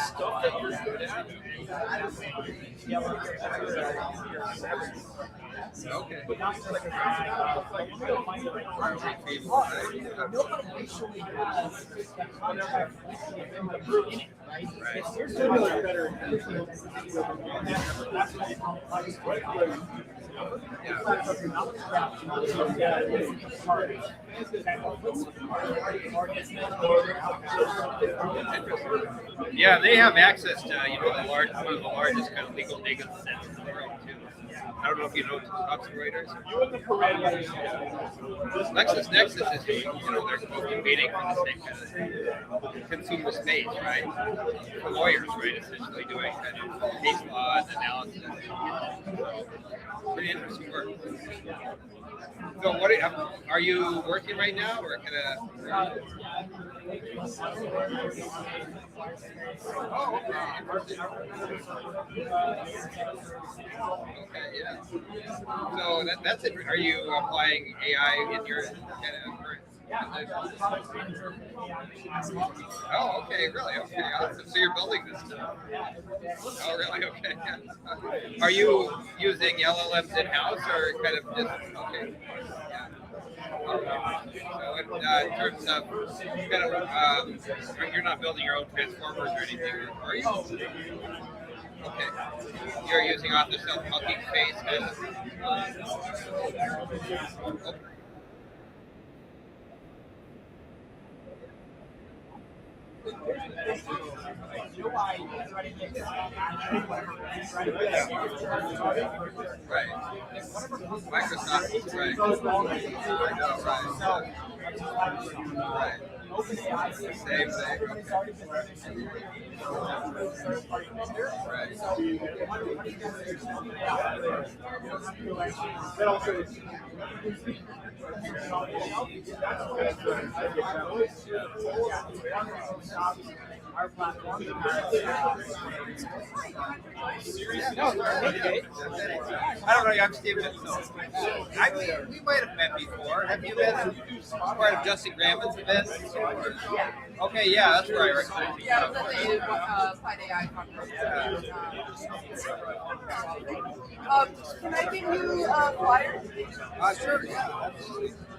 Stuff that you're good at. Okay. Yeah, they have access to one of the largest kind of legal data sets in the world too. I don't know if you know Thomson Reuters. LexisNexis is they're both competing for the same kind of consumer space, right? For lawyers, right? Essentially doing kind of case law and analysis. Pretty interesting work. So, are you working right now, or kind of? Oh, okay, yeah. So that's it. Are you applying AI in your kind of current? Oh, okay, really? Okay, awesome. So you're building this stuff. Oh, really? Okay. Are you using LLMs in-house or kind of just, okay. Yeah. So in terms of kind of, you're not building your own transformers or anything, are you? Okay. You're using off-the-shelf multi-phase kind of. Okay. Right. Microsoft, right. I know, right. Same thing. Our platform. Yeah, no, okay. I don't know. I'm Steven. We might have met before. Have you been part of Justin Graham's event? Yeah. Okay, yeah, that's where I recognize you. Yeah, I was at the Applied AI conference. Can I give you a flyer? Sure, yeah.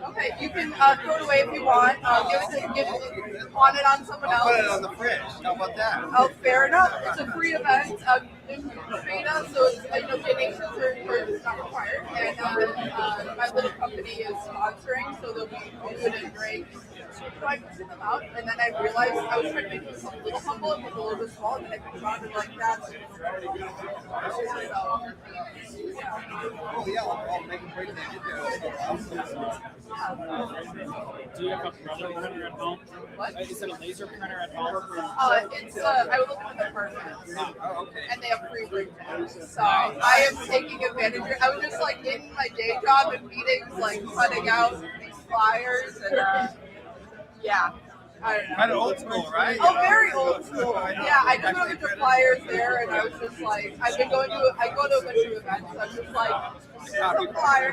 Okay, you can throw it away if you want. Give it, pawn it on someone else. I'll put it on the fridge. How about that? Oh, fair enough. It's a free event. In beta, so it's, donations are not required. And my little company is sponsoring, so there'll be food and drink. So I printed them out, and then I realized I was trying to make them a little humble and a little bit small, and I found it like that. Oh, yeah, I'll make a break there. Do you have a brother printer at home? What? Is it a laser printer at home? It's I was looking at the apartments, Oh, okay. and they have free breakdowns. So I am taking advantage. I was just like in my day job in meetings, like cutting out these flyers, and yeah. I don't know. Kind of old school, right? Oh, very old school. Yeah, I just went to flyers there, and I was just like, I go to a bunch of events, so I'm just like,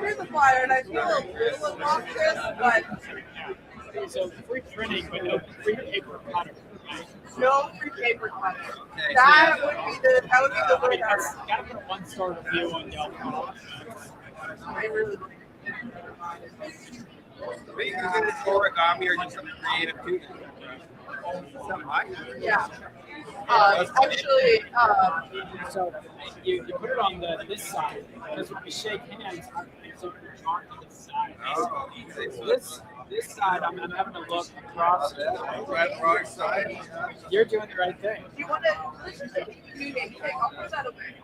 here's a flyer, and I feel a little obnoxious, but. So free printing, but no free paper cutter, right? No free paper cutter. Okay, That would be the I mean, winner. you gotta put a 1-star review on Yelp. I really. Maybe you can get it for origami or just something creative too. Yeah. Actually, So you put it on this side, because when we shake hands, it's over to this side. Oh, So this side, I'm having to look across. Wrong side. You're doing the right thing. do you want to? Let's just take a new name tag. I'll put that away.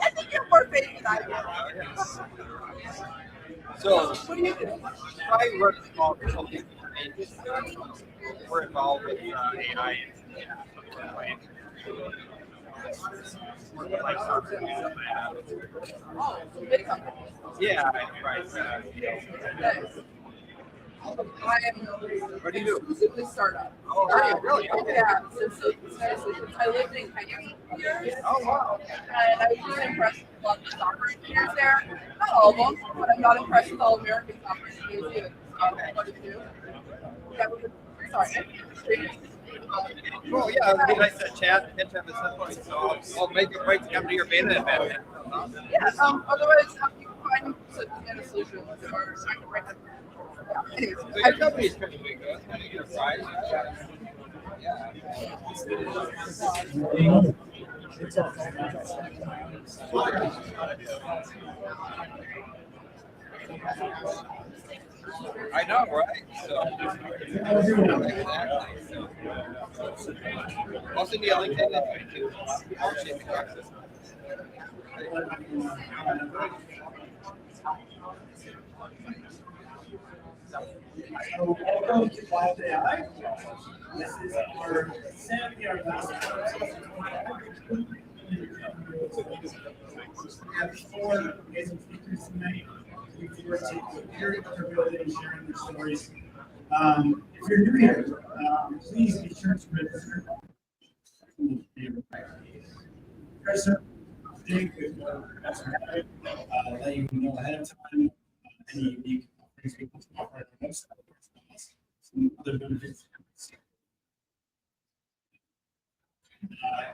I think you're more famous than I am. So, What do you do? I run a small consulting agency. We're involved with AI and like Oh, big company. yeah, right. I am What do you do? exclusively startup. Oh, are you really? Okay. Yeah, since I lived in Kenya for years, Oh, wow. and I was really impressed with a lot of the software engineers there. Not all of them, but I'm not impressed with all American software engineers either. So, what to do? Yeah, sorry. Well, yeah, it would be nice to chat, catch up at some point. So I'll make a break to come to your beta event. Yeah, otherwise, you can find a solution or I can write it. Yeah, anyways, So your company is pretty big, though. It's kind of enterprise. Yeah. I know, right? So, exactly. So, I'll send you a LinkedIn invite too. I'll share the access. So welcome to Live AI. This is our semi-our last we have 4 amazing speakers tonight. We forward to hearing what they're building and sharing their stories. If you're new here, please be sure to register. Register. Let you know ahead of time any unique things we want to offer on our website. Some other benefits.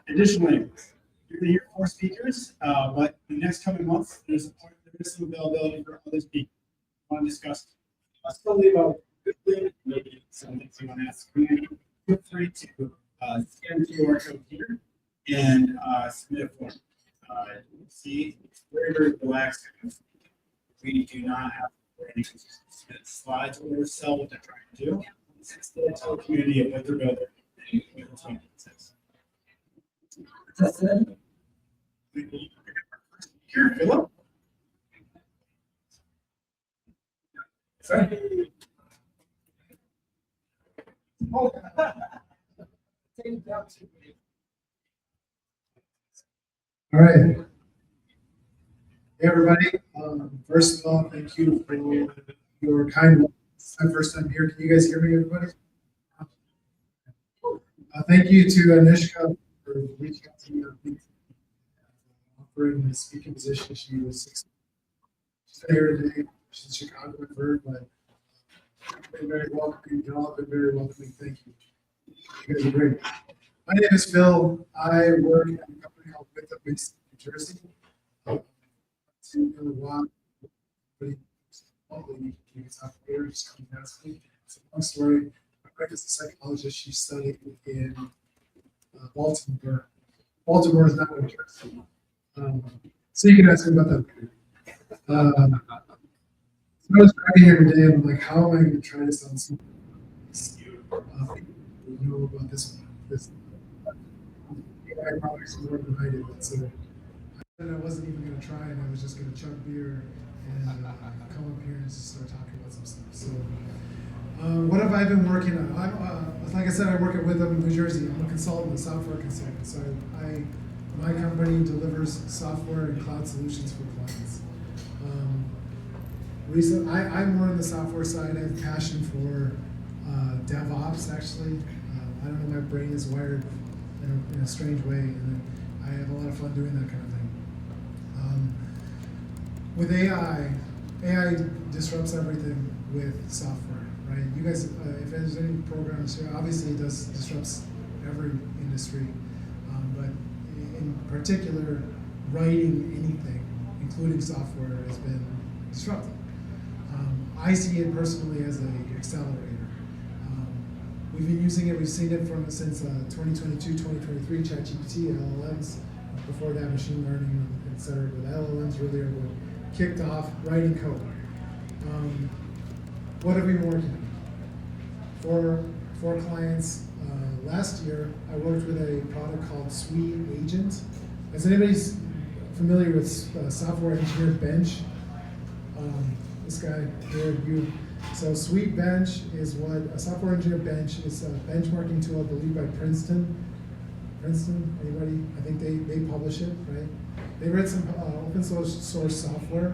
Additionally, you're going to hear 4 speakers, but in the next coming months, there is some availability for other speakers. I want to discuss solely about maybe some things you want to ask. Feel free to scan the QR code here and submit a form. See, it's very, very relaxed. We do not have any slides or sell what they're trying to do. It's the entire community of what they're building. That's it. Here, Philip. Sorry. Oh. All right. Hey, everybody. First of all, thank you for your kind words. It's my first time here. Can you guys hear me, everybody? Thank you to Anishka for reaching out to me, offering the speaking position. She was here today. She's in Chicago, I've heard, but been very welcoming. Y'all have been very welcoming. Thank you. You guys are great. My name is Phil. I work at a company called Meetup based in New Jersey. It's a long story. My wife is a psychologist. She studied in Baltimore. Baltimore is not New Jersey. So you can ask me about that later. So I was driving here today and I'm like, how am I going to try this on some people know about this AI products more than I did. So and I wasn't even going to try, and I was just going to chug beer and come up here and just start talking about some stuff. So, what have I been working on? Like I said, I work at Meetup in New Jersey. I'm a consultant, a software consultant. So, my company delivers software and cloud solutions for clients. I'm more on the software side. I have a passion for DevOps, actually. I don't know, my brain is wired in a strange way, and I have a lot of fun doing that kind of thing. With AI disrupts everything with software, right? You guys, if there's any programs here, obviously it disrupts every industry, but in particular, writing anything, including software, has been disrupted. I see it personally as an accelerator. We've been using it, we've seen it since 2022, 2023, ChatGPT, LLMs, before that machine learning, et cetera, but LLMs really are what kicked off writing code. What have we been working on? For clients, last year I worked with a product called Sweet Agent. Is anybody familiar with software engineer bench? This guy here, you. So Sweet Bench is what a software engineer bench is, a benchmarking tool, I believe, by Princeton. Princeton, anybody? I think they publish it, right? They write some open source software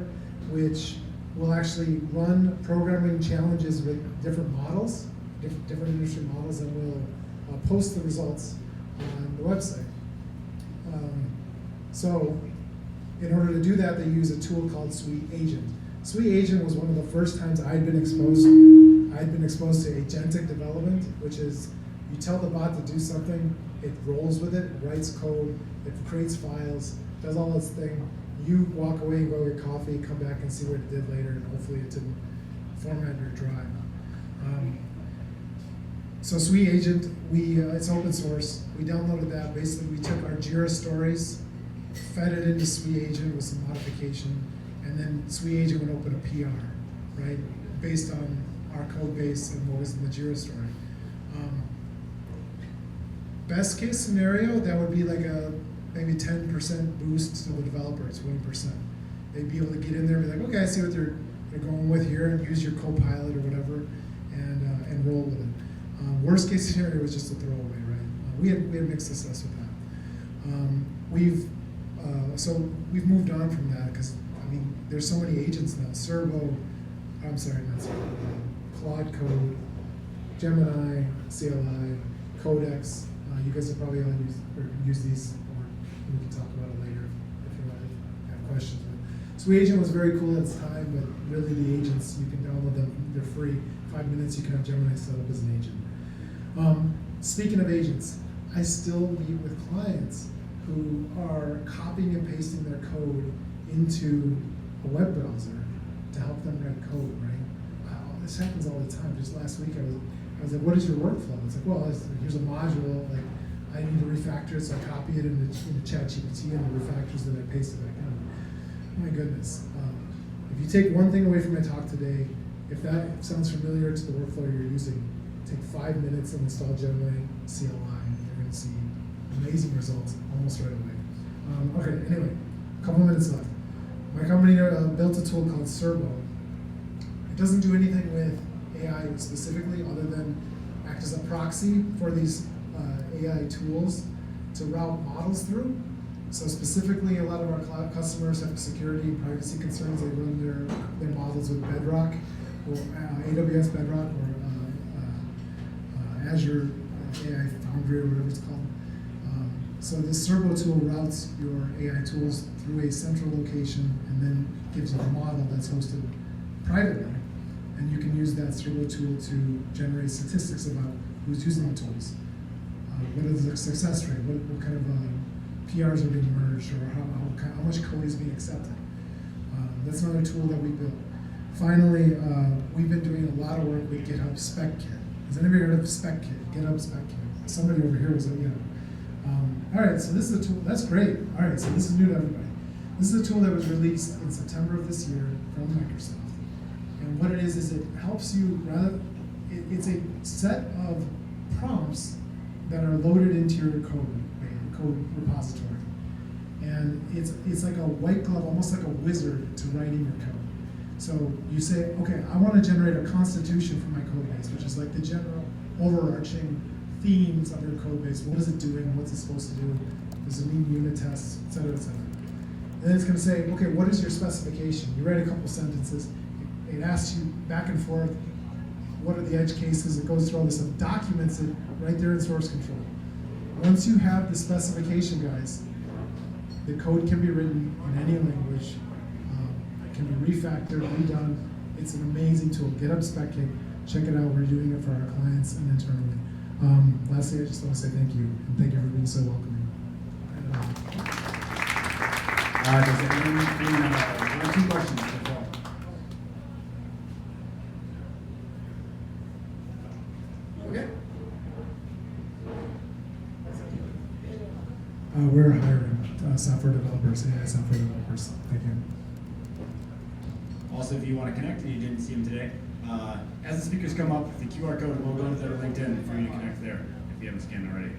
which will actually run programming challenges with different models, different industry models, and will post the results on the website. So in order to do that, they use a tool called Sweet Agent. Sweet Agent was one of the first times I'd been exposed to agentic development, which is you tell the bot to do something, it rolls with it, writes code, it creates files, does all its thing. You walk away and go get coffee, come back and see what it did later, and hopefully it didn't format your drive. So Sweet Agent, it's open source. We downloaded that. Basically, we took our Jira stories, fed it into Sweet Agent with some modification, and then Sweet Agent would open a PR, right, based on our code base and what was in the Jira story. Best case scenario, that would be like a maybe 10% boost to the developers, 1%. They'd be able to get in there and be like, okay, I see what they're going with here, and use your co-pilot or whatever, and roll with it. Worst case scenario was just a throwaway, right? We had mixed success with that. So we've moved on from that because I mean there's so many agents now. Claude Code, Gemini, CLI, Codex. You guys have probably all used these, or we can talk about it later if you have questions. But Sweet Agent was very cool at its time, but really the agents, you can download them, they're free. 5 minutes, you can have Gemini set up as an agent. Speaking of agents, I still meet with clients who are copying and pasting their code into a web browser to help them write code, right? This happens all the time. Just last week I was like, what is your workflow? It's like, well, here's a module, like I need to refactor it, so I copy it into ChatGPT and it refactors it and I paste it back in. Oh my goodness. If you take one thing away from my talk today, if that sounds familiar to the workflow you're using, take 5 minutes and install Gemini CLI, and you're going to see amazing results almost right away. Okay, anyway, a couple minutes left. My company built a tool called Servo. It doesn't do anything with AI specifically other than act as a proxy for these AI tools to route models through. So specifically, a lot of our cloud customers have security and privacy concerns. They run their models with Bedrock, or AWS Bedrock, or Azure AI Foundry, or whatever it's called. So this Servo tool routes your AI tools through a central location and then gives you a model that's hosted privately. And you can use that Servo tool to generate statistics about who's using the tools. What is the success rate? What kind of PRs are being merged, or how much code is being accepted? That's another tool that we built. Finally, we've been doing a lot of work with GitHub Spec Kit. Has anybody heard of Spec Kit? GitHub Spec Kit. Somebody over here was like, yeah. All right, so this is a tool. That's great. All right, so this is new to everybody. This is a tool that was released in September of this year from Microsoft. And what it is it helps you it's a set of prompts that are loaded into your code repository. And it's like a white glove, almost like a wizard to writing your code. So you say, okay, I want to generate a constitution for my code base, which is like the general overarching themes of your code base. What is it doing? What's it supposed to do? Does it need unit tests, et cetera, et cetera. And then it's going to say, okay, what is your specification? You write a couple sentences. It asks you back and forth, what are the edge cases? It goes through all this stuff, documents it right there in source control. Once you have the specification, guys, the code can be written in any language. It can be refactored, redone. It's an amazing tool. GitHub Spec Kit. Check it out. We're doing it for our clients and internally. Lastly, I just want to say thank you, and thank you for being so welcoming. Does anyone have 2 questions before? Okay. We're hiring software developers, AI software developers. Thank you. Also, if you want to connect and you didn't see them today, as the speakers come up, the QR code will go to their LinkedIn for you to connect there if you haven't scanned already.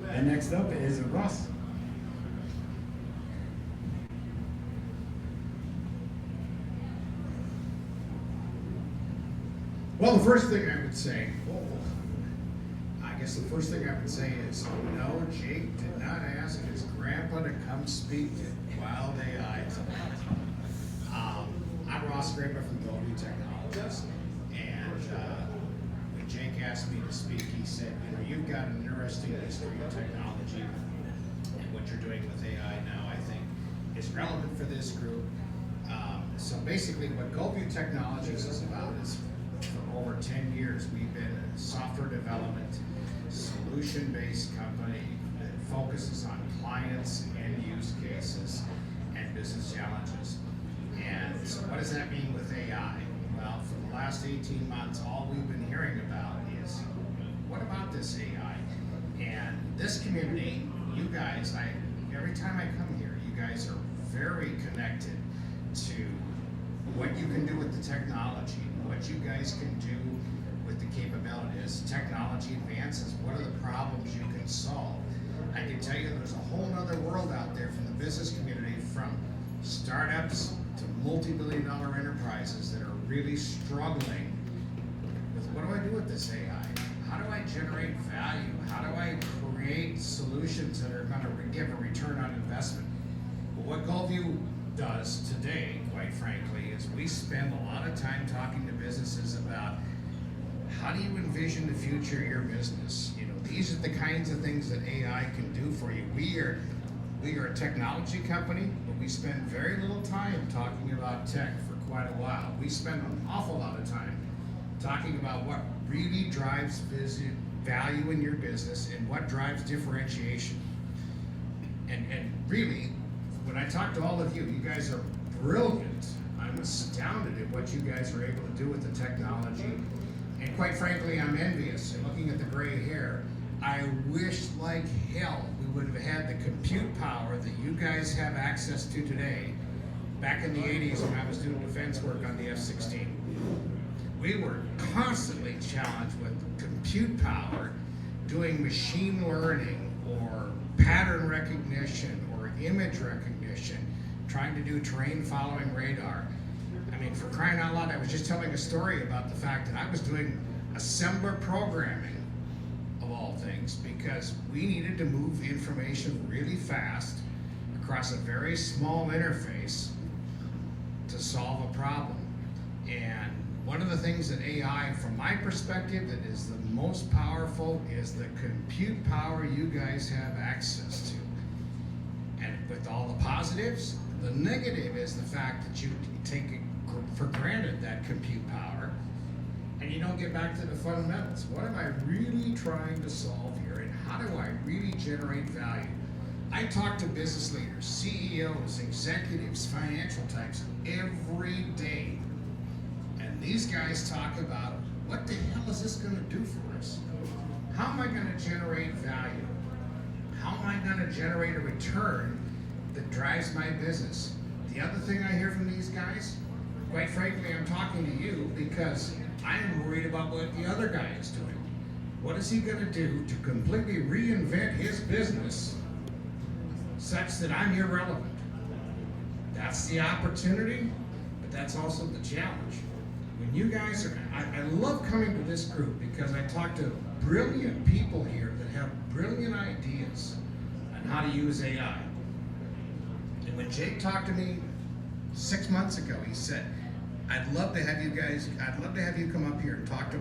And next up is Ross. Well, the first thing I would say, the first thing I would say is, no, Jake did not ask his grandpa to come speak to Wild AI tonight. I'm Ross. Ross Graber from Brewing Technologies, and when Jake asked me to speak, he said, you know, you've got an interesting history of technology, and what you're doing with AI now, I think, is relevant for this group. So basically, what GoView Technologies is about is, for over 10 years, we've been a software development, solution-based company that focuses on clients and use cases and business challenges. And so what does that mean with AI? Well, for the last 18 months, all we've been hearing about is, what about this AI? And this community, you guys, every time I come here, you guys are very connected to what you can do with the technology, what you guys can do with the capabilities. Technology advances, what are the problems you can solve? I can tell you there's a whole other world out there from the business community, from startups to multi-billion-dollar enterprises that are really struggling with, what do I do with this AI? How do I generate value? How do I create solutions that are going to give a return on investment? Well, what GoView does today, quite frankly, is we spend a lot of time talking to businesses about, how do you envision the future of your business? You know, these are the kinds of things that AI can do for you. We are a technology company, but we spend very little time talking about tech for quite a while. We spend an awful lot of time talking about what really drives value in your business and what drives differentiation. And really, when I talk to all of you, you guys are brilliant. I'm astounded at what you guys are able to do with the technology. And quite frankly, I'm envious. And looking at the gray hair, I wish like hell we would have had the compute power that you guys have access to today back in the 80s when I was doing defense work on the F-16. We were constantly challenged with compute power, doing machine learning or pattern recognition or image recognition, trying to do terrain following radar. I mean, for crying out loud, I was just telling a story about the fact that I was doing assembler programming, of all things, because we needed to move information really fast across a very small interface to solve a problem. And one of the things that AI, from my perspective, that is the most powerful is the compute power you guys have access to. And with all the positives, the negative is the fact that you take it for granted, that compute power, and you don't get back to the fundamentals. What am I really trying to solve here, and how do I really generate value? I talk to business leaders, CEOs, executives, financial types every day, and these guys talk about, what the hell is this going to do for us? How am I going to generate value? How am I going to generate a return that drives my business? The other thing I hear from these guys, quite frankly, I'm talking to you because I'm worried about what the other guy is doing. What is he going to do to completely reinvent his business such that I'm irrelevant? That's the opportunity, but that's also the challenge. When you guys are, I love coming to this group because I talk to brilliant people here that have brilliant ideas on how to use AI. And when Jake talked to me 6 months ago, he said, I'd love to have you come up here and talk to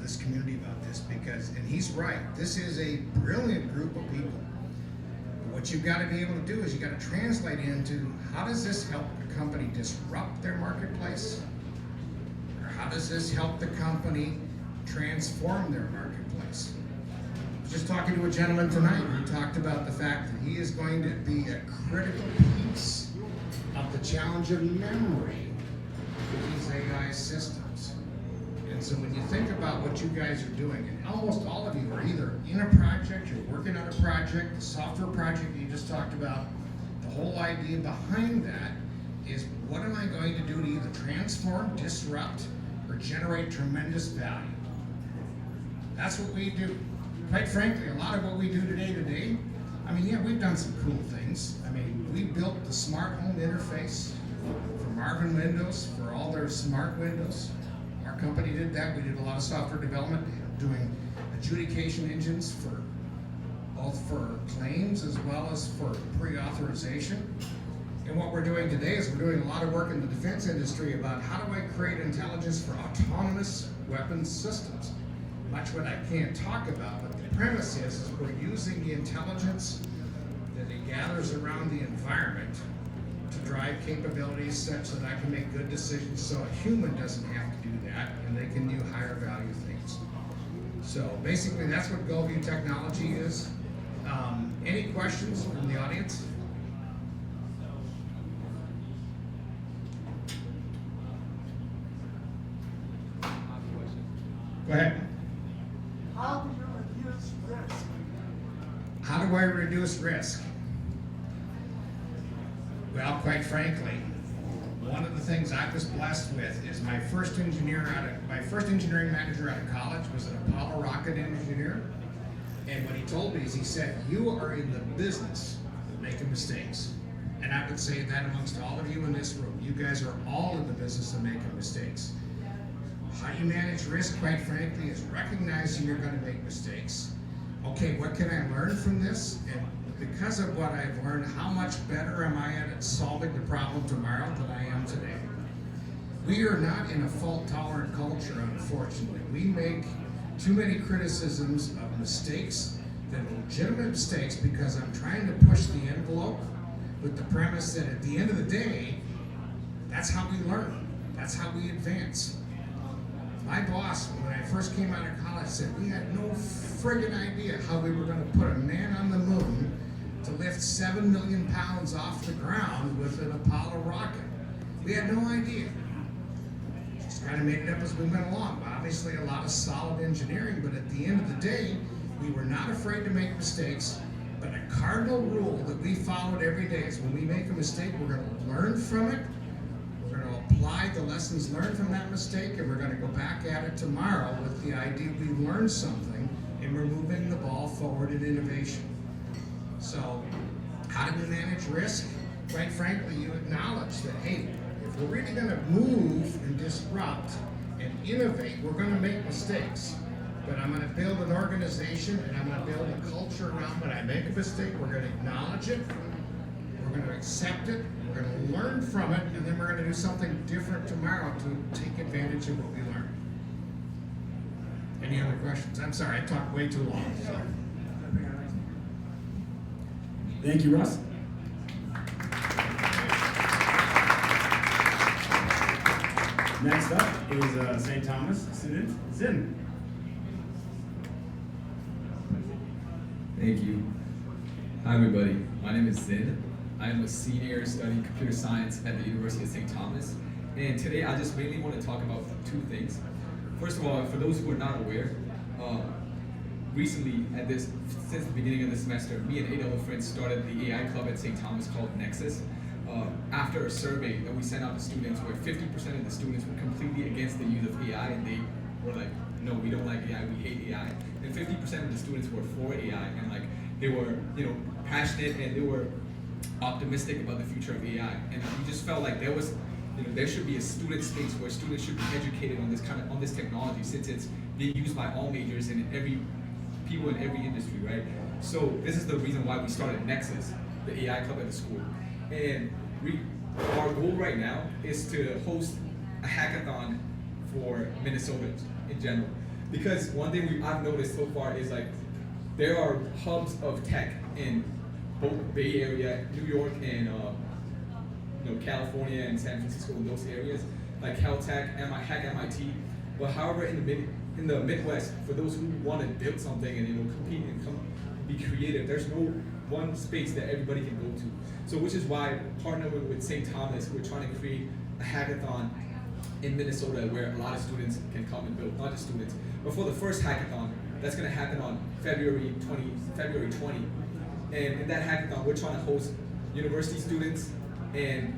this community about this, because, and he's right, this is a brilliant group of people. But what you've got to be able to do is you got to translate into, how does this help the company disrupt their marketplace? Or how does this help the company transform their marketplace? I was just talking to a gentleman tonight who talked about the fact that he is going to be a critical piece of the challenge of memory with these AI systems. And so when you think about what you guys are doing, and almost all of you are either in a project, you're working on a project, the software project that you just talked about, the whole idea behind that is, what am I going to do to either transform, disrupt, or generate tremendous value? That's what we do. Quite frankly, a lot of what we do today, I mean, yeah, we've done some cool things. I mean, we built the smart home interface for Marvin Windows, for all their smart windows. Our company did that. We did a lot of software development, doing adjudication engines for both for claims as well as for pre-authorization. And what we're doing today is we're doing a lot of work in the defense industry about how do I create intelligence for autonomous weapons systems. Much what I can't talk about, but the premise is we're using the intelligence that it gathers around the environment to drive capabilities such that I can make good decisions so a human doesn't have to do that and they can do higher value things. So basically that's what GoView technology is. Any questions from the audience? Go ahead. How do you reduce risk? How do I reduce risk? Well, quite frankly, one of the things I was blessed with is my first engineering manager out of college was an Apollo rocket engineer. And what he told me is he said, you are in the business of making mistakes. And I would say that amongst all of you in this room, you guys are all in the business of making mistakes. How you manage risk, quite frankly, is recognizing you're going to make mistakes. Okay, what can I learn from this? And because of what I've learned, how much better am I at solving the problem tomorrow than I am today? We are not in a fault-tolerant culture, unfortunately. We make too many criticisms of mistakes that are legitimate mistakes because I'm trying to push the envelope with the premise that at the end of the day, that's how we learn. That's how we advance. My boss, when I first came out of college, said we had no friggin' idea how we were going to put a man on the moon to lift 7 million pounds off the ground with an Apollo rocket. We had no idea. Just kind of made it up as we went along. Obviously a lot of solid engineering, but at the end of the day, we were not afraid to make mistakes. But a cardinal rule that we followed every day is when we make a mistake, we're going to learn from it. We're going to apply the lessons learned from that mistake, and we're going to go back at it tomorrow with the idea we learned something, and we're moving the ball forward in innovation. So, how do we manage risk? Quite frankly, you acknowledge that, hey, if we're really going to move and disrupt and innovate, we're going to make mistakes. But I'm going to build an organization, and I'm going to build a culture around when I make a mistake, we're going to acknowledge it, we're going to accept it, we're going to learn from it, and then we're going to do something different tomorrow to take advantage of what we learned. Any other questions? I'm sorry, I talked way too long. So. Thank you, Russ. Next up is St. Thomas student Zin. Thank you. Hi everybody, my name is Zin. I am a senior studying computer science at the University of St. Thomas. And today I just mainly want to talk about two things. First of all, for those who are not aware, recently since the beginning of the semester, me and 8 other friends started the AI club at St. Thomas called Nexus. After a survey that we sent out to students where 50% of the students were completely against the use of AI, and they were like, no, we don't like AI, we hate AI. And 50% of the students were for AI, and like they were, passionate, and they were optimistic about the future of AI. And we just felt like there should be a student space where students should be educated on this technology, since it's being used by all majors and people in every industry, right? So this is the reason why we started Nexus, the AI club at the school. And our goal right now is to host a hackathon for Minnesotans in general. Because one thing I've noticed so far is like there are hubs of tech in both Bay Area, New York, and California and San Francisco, and those areas, like Caltech, Hack MIT. But however, in the Midwest, for those who want to build something and compete and be creative, there's no one space that everybody can go to. So which is why, partnering with St. Thomas, we're trying to create a hackathon in Minnesota where a lot of students can come and build, not just students. But for the first hackathon, that's going to happen on February 20. And in that hackathon, we're trying to host university students and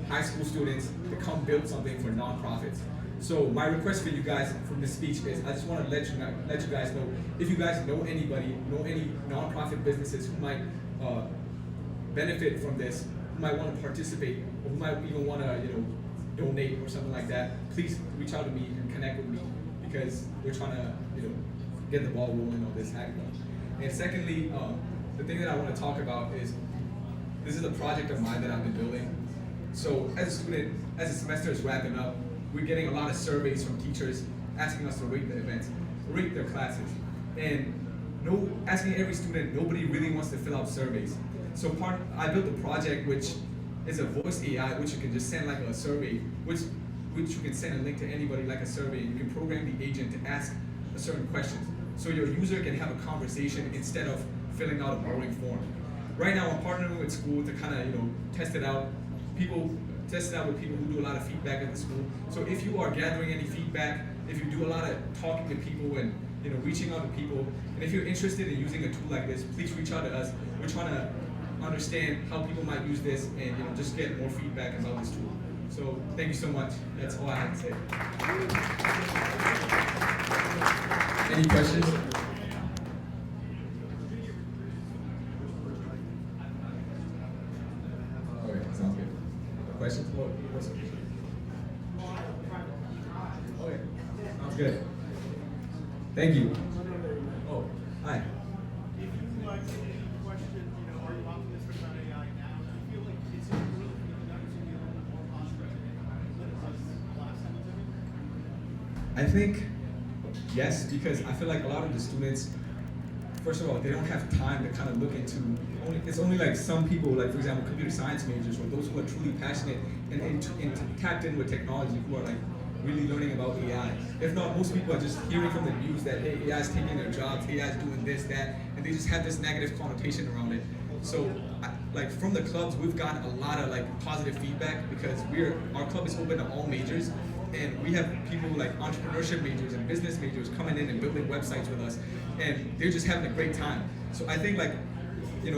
high school students to come build something for nonprofits. So my request for you guys from this speech is, I just want to let you guys know, if you guys know any nonprofit businesses who might benefit from this, who might want to participate, or who might even want to donate or something like that, please reach out to me and connect with me, because we're trying to get the ball rolling on this hackathon. And secondly, the thing that I want to talk about is this is a project of mine that I've been building. So as a student, as the semester is wrapping up, we're getting a lot of surveys from teachers asking us to rate the events, rate their classes. And asking every student, nobody really wants to fill out surveys. So I built a project which is a voice AI, which you can just send like a survey, which you can send a link to anybody like a survey. You can program the agent to ask a certain question. So your user can have a conversation instead of filling out a boring form. Right now I'm partnering with school to kind of test it out. Test it out with people who do a lot of feedback at the school. So if you are gathering any feedback, if you do a lot of talking to people and reaching out to people, and if you're interested in using a tool like this, please reach out to us. We're trying to understand how people might use this and just get more feedback about this tool. So thank you so much. That's all I have to say. Any questions? Okay, sounds good. Questions? What's up? Okay, sounds good. Thank you. Oh, hi. If you like any question, are you optimistic about AI now? Do you feel like it's really for the numbers to be a little bit more positive than it was last time it was? I think yes, because I feel like a lot of the students, first of all, they don't have time to kind of look into. It's only like some people, like for example, computer science majors, or those who are truly passionate and tapped in with technology, who are like really learning about AI. If not, most people are just hearing from the news that, hey, AI is taking their jobs, AI is doing this, that, and they just have this negative connotation around it. So, like from the clubs, we've gotten a lot of like positive feedback because our club is open to all majors, and we have people like entrepreneurship majors and business majors coming in and building websites with us, and they're just having a great time. So I think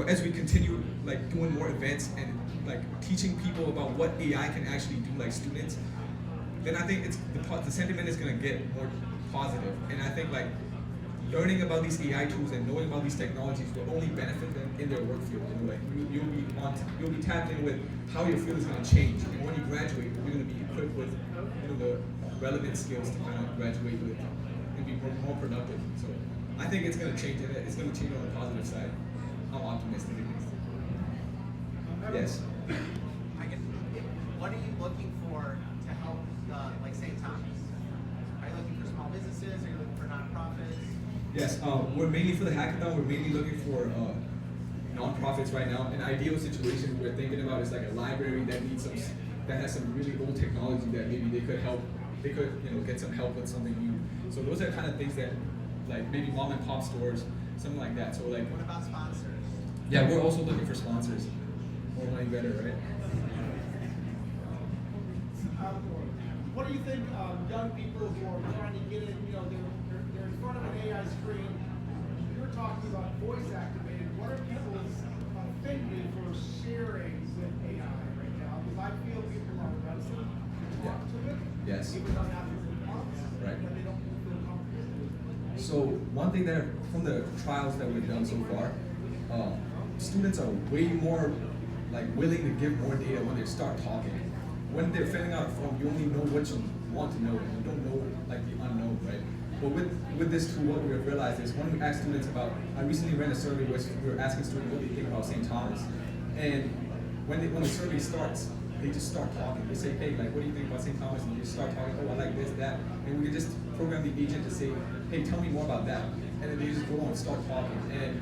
as we continue like doing more events and like teaching people about what AI can actually do, like students, then I think the sentiment is going to get more positive. And I think like learning about these AI tools and knowing about these technologies will only benefit them in their work field. Like you'll be tapped in with how your field is going to change, and when you graduate, you're going to be equipped with the relevant skills to kind of graduate with and be more productive. So I think it's going to change, and it's going to change on the positive side. I'm optimistic at least. Yes. What are you looking for to help, like St. Thomas? Are you looking for small businesses? Are you looking for nonprofits? Yes, we're mainly for the hackathon. We're mainly looking for nonprofits right now. An ideal situation we're thinking about is like a library that has some really old technology that maybe they could get some help with something new. So those are kind of things that like maybe mom and pop stores, something like that. So like. What about sponsors? Yeah, we're also looking for sponsors. More money better, right? What do you think young people who are trying to get in, they're in front of an AI screen, you're talking about voice activated, what are people's affinity for sharing with AI right now? Because I feel people are reticent to talk to it, Yes. even though that's what they want, Right. but they don't feel comfortable. So one thing that from the trials that we've done so far, students are way more like willing to give more data when they start talking. When they're filling out a form, you only know what you want to know, and you don't know like the unknown, right? But with this tool, what we have realized is when we ask students about, I recently ran a survey where we were asking students what they think about St. Thomas, and when the survey starts, they just start talking. They say, hey, like, what do you think about St. Thomas? And they just start talking, oh, I like this, that, and we can just program the agent to say, hey, tell me more about that, and then they just go on and start talking. And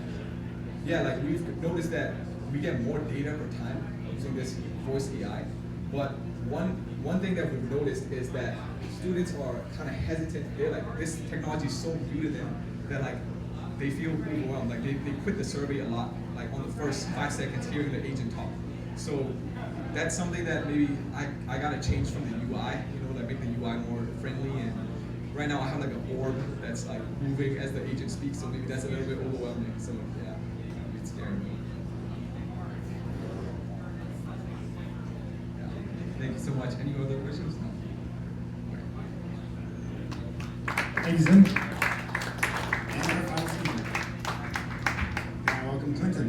yeah, like we've noticed that we get more data per time using this voice AI, but one thing that we've noticed is that students are kind of hesitant. They're like, this technology is so new to them that like they feel overwhelmed. Like they quit the survey a lot, like on the first 5 seconds hearing the agent talk. So that's something that maybe I gotta change from the UI, like make the UI more friendly. And right now I have like a board that's like moving as the agent speaks, so maybe that's a little bit overwhelming. So yeah, it's scary. Thank you so much. Any other questions? No. Thank you, Zim. And our final speaker. Now welcome Clinton.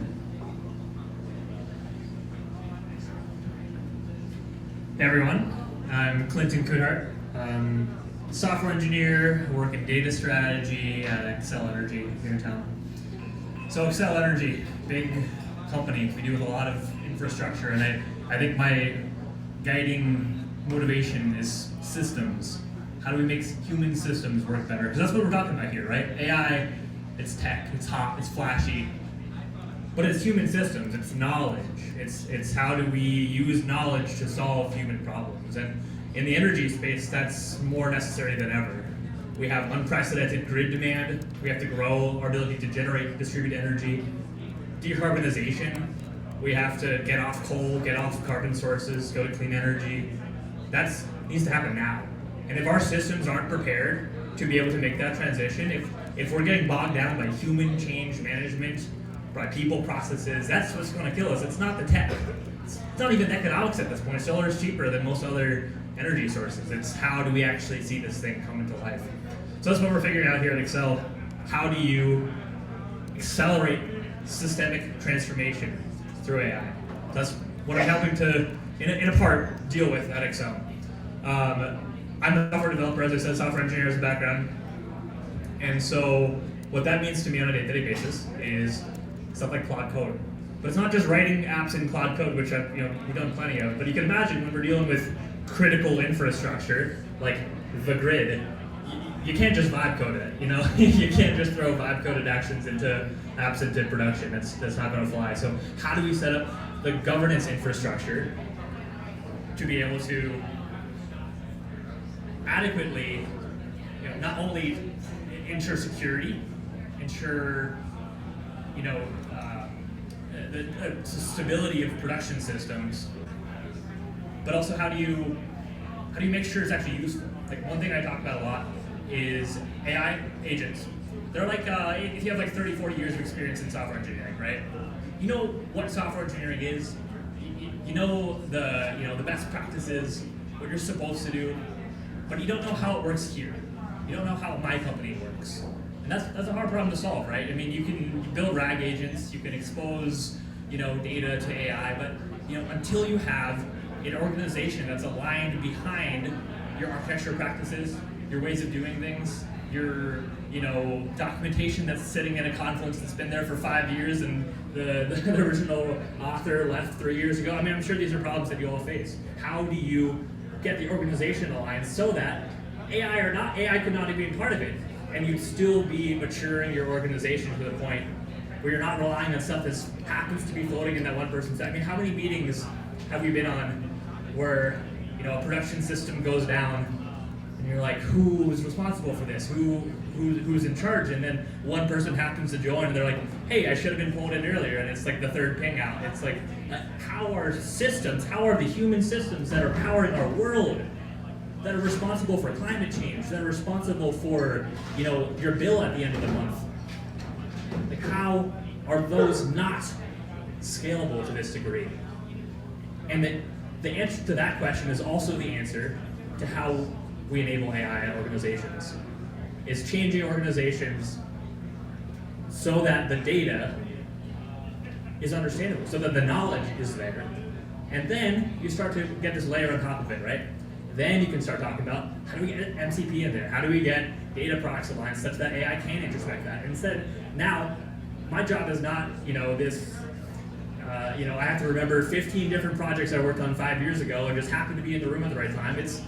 Hey everyone, I'm Clinton Coudart. I'm a software engineer, work in data strategy at Xcel Energy here in town. So Xcel Energy, big company. We do a lot of infrastructure, and I think my guiding motivation is systems. How do we make human systems work better? Because that's what we're talking about here, right? AI, it's tech, it's hot, it's flashy, but it's human systems, it's knowledge. It's how do we use knowledge to solve human problems? And in the energy space, that's more necessary than ever. We have unprecedented grid demand. We have to grow our ability to generate, distribute energy. Decarbonization. We have to get off coal, get off carbon sources, go to clean energy. That needs to happen now. And if our systems aren't prepared to be able to make that transition, if we're getting bogged down by human change management, by people processes, that's what's going to kill us. It's not the tech. It's not even economics at this point. Solar is cheaper than most other energy sources. It's how do we actually see this thing come into life. So that's what we're figuring out here at Excel. How do you accelerate systemic transformation through AI? That's what I'm helping to, in a part, deal with at Excel. I'm a software developer, as I said, software engineer as a background. And so what that means to me on a day-to-day basis is stuff like Cloud Code. But it's not just writing apps in Cloud Code, which we've done plenty of. But you can imagine when we're dealing with critical infrastructure, like the grid, you can't just vibe code it, you can't just throw vibe coded actions into apps into production. That's not going to fly. So how do we set up the governance infrastructure to be able to adequately, not only ensure security, ensure, the stability of production systems, but also how do you make sure it's actually useful? Like one thing I talk about a lot is AI agents. They're like, if you have like 30, 40 years of experience in software engineering, right? You know what software engineering is. You know the best practices, what you're supposed to do, but you don't know how it works here. You don't know how my company works. And that's a hard problem to solve, right? I mean, you can build RAG agents, you can expose, data to AI, but until you have an organization that's aligned behind your architecture practices, your ways of doing things, your documentation that's sitting in a Confluence that's been there for 5 years and the original author left 3 years ago. I mean, I'm sure these are problems that you all face. How do you get the organization aligned so that AI or not, AI could not be part of it, and you'd still be maturing your organization to the point where you're not relying on stuff that happens to be floating in that one person's head. I mean, how many meetings have we been on where a production system goes down and you're like, who's responsible for this? Who's in charge? And then one person happens to join and they're like, hey, I should have been pulled in earlier, and it's like the third ping out. It's like, how are the human systems that are powering our world, that are responsible for climate change, that are responsible for your bill at the end of the month, like how are those not scalable to this degree? And the answer to that question is also the answer to how we enable AI in organizations, is changing organizations so that the data is understandable, so that the knowledge is there. And then you start to get this layer on top of it, right? Then you can start talking about how do we get MCP in there? How do we get data products aligned such that AI can introspect that? Instead, now, my job is not, I have to remember 15 different projects I worked on 5 years ago and just happen to be in the room at the right time. It's,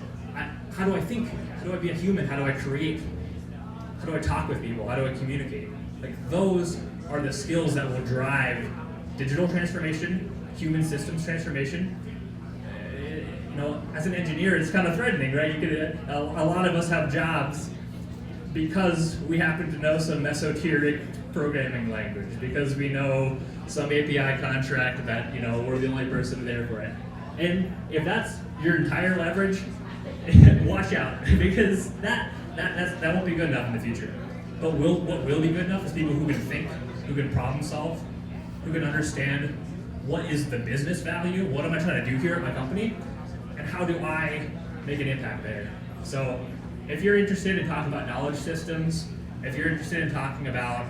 how do I think? How do I be a human? How do I create? How do I talk with people? How do I communicate? Like those are the skills that will drive digital transformation, human systems transformation. As an engineer, it's kind of threatening, right? A lot of us have jobs because we happen to know some esoteric programming language, because we know some API contract that we're the only person there for it. And if that's your entire leverage, watch out, because that won't be good enough in the future. But what will be good enough is people who can think, who can problem solve, who can understand what is the business value, what am I trying to do here at my company, and how do I make an impact there. So if you're interested in talking about knowledge systems, if you're interested in talking about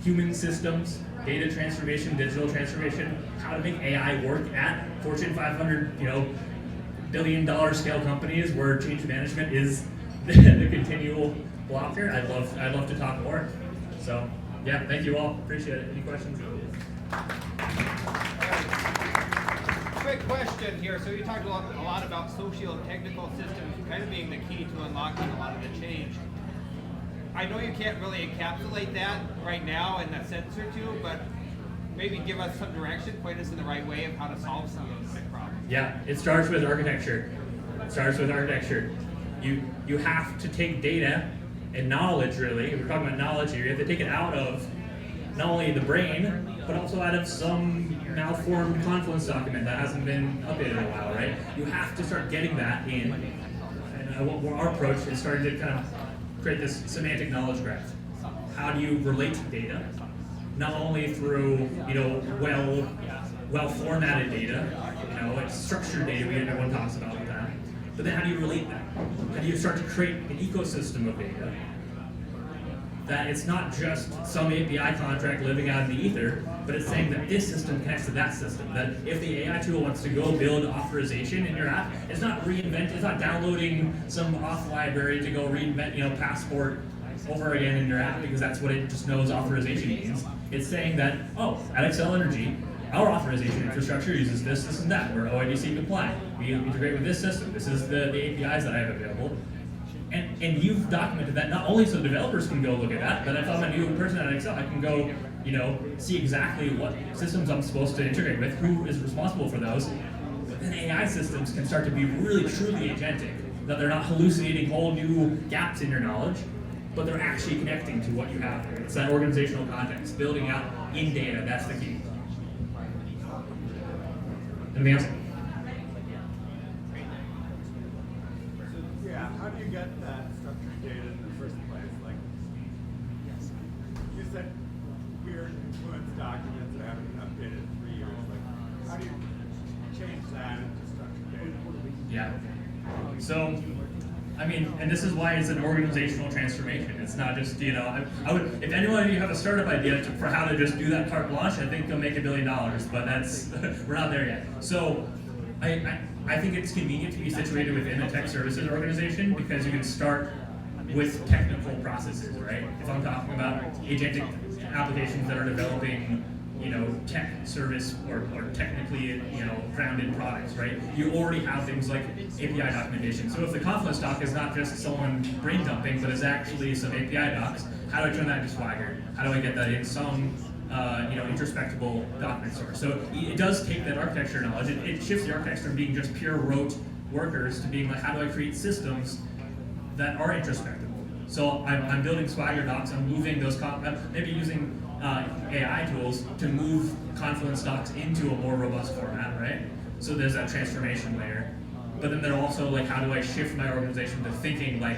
human systems, data transformation, digital transformation, how to make AI work at Fortune 500 billion-dollar scale companies where change management is the continual blocker, I'd love to talk more. So yeah, thank you all. Appreciate it. Any questions? quick question here. So you talked a lot about socio-technical systems kind of being the key to unlocking a lot of the change. I know you can't really encapsulate that right now in a sentence or two, but maybe give us some direction, point us in the right way of how to solve some of those big problems. Yeah, it starts with architecture. You have to take data and knowledge, really. We're talking about knowledge here. You have to take it out of not only the brain, but also out of some malformed Confluence document that hasn't been updated in a while, right? You have to start getting that in. And our approach is starting to kind of create this semantic knowledge graph. How do you relate data? Not only through, well formatted data, like structured data, everyone talks about that. But then how do you relate that? How do you start to create an ecosystem of data? That it's not just some API contract living out in the ether, but it's saying that this system connects to that system. That if the AI tool wants to go build authorization in your app, it's not it's not downloading some auth library to go reinvent, Passport over again in your app because that's what it just knows authorization means. It's saying that, at Excel Energy, our authorization infrastructure uses this, this, and that. We're OIDC compliant. We integrate with this system. This is the APIs that I have available. And you've documented that not only so developers can go look at that, but if I'm a new person at Excel, I can go, see exactly what systems I'm supposed to integrate with, who is responsible for those. But then AI systems can start to be really truly agentic, that they're not hallucinating whole new gaps in your knowledge, but they're actually connecting to what you have. It's that organizational context, building out in data, that's the key. Anything else? Yeah, how do you get that structured data in the first place? Like, you said weird influence documents that haven't been updated in 3 years. Like, how do you change that into structured data? Yeah. So, and this is why it's an organizational transformation. It's not just, I would, if anyone of you have a startup idea for how to just do that carte blanche, I think you'll make $1 billion, but that's, we're not there yet. So, I think it's convenient to be situated within a tech services organization because you can start with technical processes, right? If I'm talking about agentic applications that are developing, tech service or technically, grounded products, right? You already have things like API documentation. So if the Confluence doc is not just someone brain dumping, but is actually some API docs, how do I turn that into Swagger? How do I get that in some introspectable document source? So it does take that architecture knowledge. It shifts the architecture from being just pure rote workers to being like, how do I create systems that are introspectable? So I'm building Swagger docs. I'm moving those, maybe using AI tools to move Confluence docs into a more robust format, right? So there's that transformation layer. But then they're also like, how do I shift my organization to thinking like,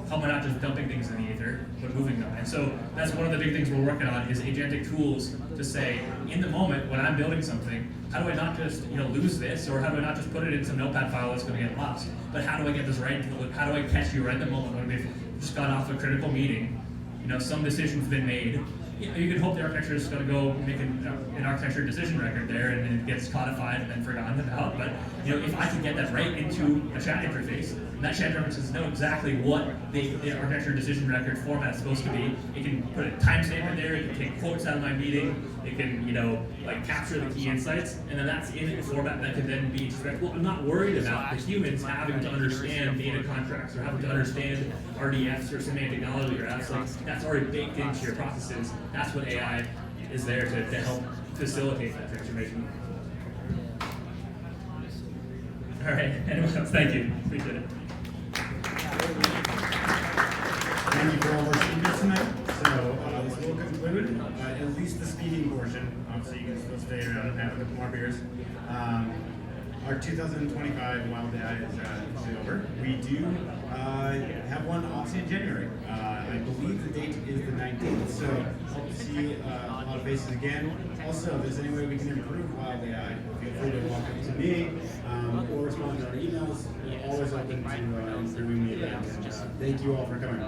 how am I not just dumping things in the ether, but moving them? And so that's one of the big things we're working on is agentic tools to say, in the moment when I'm building something, how do I not just lose this, or how do I not just put it in some notepad file that's going to get lost? But how do I get this right? How do I catch you right in the moment when we've just got off a critical meeting? Some decision's been made. You could hope the architecture is going to go make an architecture decision record there, and it gets codified and then forgotten about. But if I can get that right into a chat interface, and that chat interface know exactly what the architecture decision record format is supposed to be, it can put a timestamp in there. It can take quotes out of my meeting. It can capture the key insights, and then that's in a format that can then be introspectable. I'm not worried about the humans having to understand data contracts or having to understand RDFs or semantic knowledge graphs. Like that's already baked into your processes. That's what AI is there to help facilitate that transformation. All right, anyone else? Thank you. Appreciate it. Thank you for all our speakers tonight. So this will conclude at least the speaking portion. Obviously, you can still stay around and have a couple more beers. Our 2025 Wild AI is over. We do have one obviously in January. I believe the date is the 19th, so hope to see a lot of faces again. Also, if there's any way we can improve Wild AI, feel free to walk up to me or respond to our emails. We're always open to improving the event. And, thank you all for coming.